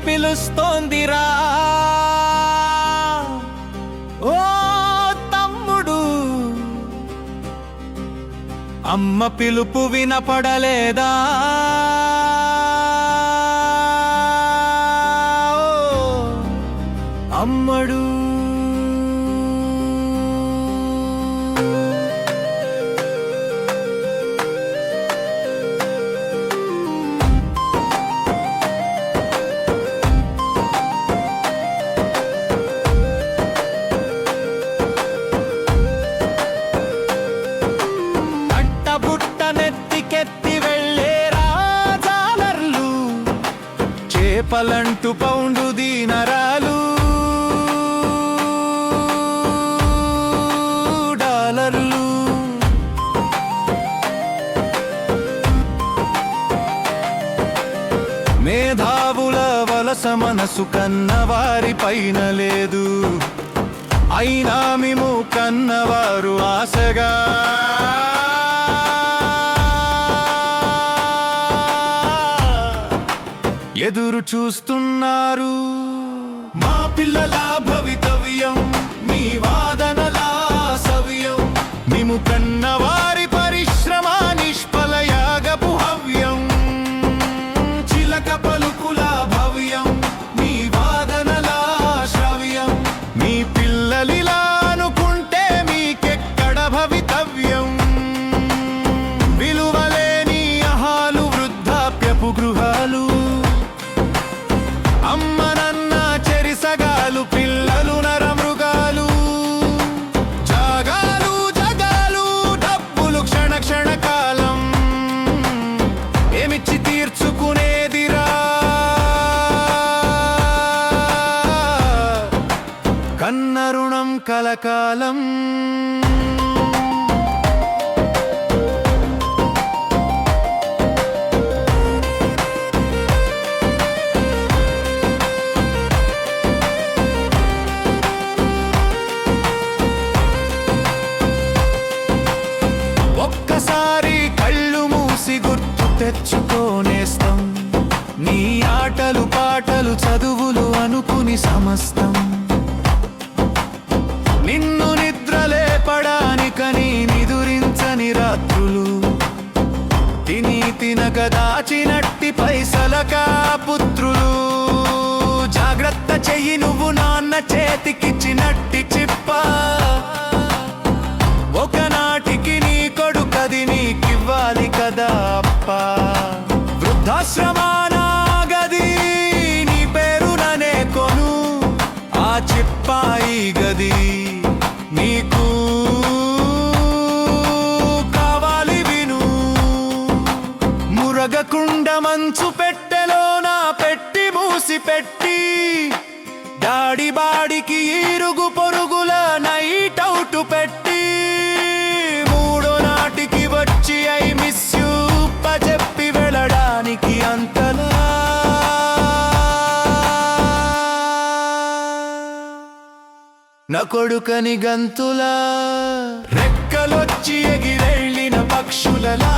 పిలుస్తోందిరా. ఓ తమ్ముడు, అమ్మ పిలుపు వినపడలేదా? అమ్మడు చేపలంటూ పౌండు దీనరాలు డాలర్లు. మేధావుల వలస మనసు కన్నవారి పైన లేదు, అయినా మేము కన్నవారు ఆశగా ఎదురు చూస్తున్నారు. మా పిల్లల భవితవ్యం మీ వాదనలా సవ్యం, మేము కన్నవారి పరిశ్రమ నిష్ఫలయాగపు హవ్యం. చిలక పలుకుల భవ్యం మీ వాదనలా శ్రవ్యం, మీ పిల్లలిలా అనుకుంటే మీకెక్కడ భవితవ్యం. విలువలేని అహాలు వృద్ధాప్యపు గృహాలు, అమ్మనన్న చెరిసగాలు, పిల్లలు నరమృగాలు. జాగాలు జగాలు డబ్బులు క్షణ క్షణకాలం, ఏమిచ్చి తీర్చుకునేదిరా? కన్న రుణం కలకాలం. ఒక్కసారి కళ్ళు మూసి గుర్తు తెచ్చుకోనేస్తాం, నీ ఆటలు పాటలు చదువులు అనుకుని సమస్తం. నిన్ను నిద్రలేపడానికని నిదురించని రాత్రులు, తిని తినక దాచినట్టి పైసలకా పుత్రులు. జాగ్రత్త చెయ్యి నువ్వు నాన్న చేతికిచ్చినట్టి చిప్ప, ఒకనాటికి నీ కొడుకది నీకివ్వాలి కదా అప్ప. వృద్ధాశ్రమానా గది నీ పేరుననే కొను, ఆ చిప్పాయి గది నీకు కావాలి విను. మురగకుండ మంచు పెట్టెలోన పెట్టి మూసి పెట్టి, డాడి బాడికి ఇరుగు పొరుగుల నైట్ అవుట్ పెట్టి, మూడో నాటికి వచ్చి ఐ మిస్ యూ చెప్పి వెళ్ళడానికి అంతలా నా కొడుకని గంతులా, రెక్కలొచ్చి ఎగిరెళ్ళిన పక్షులలా.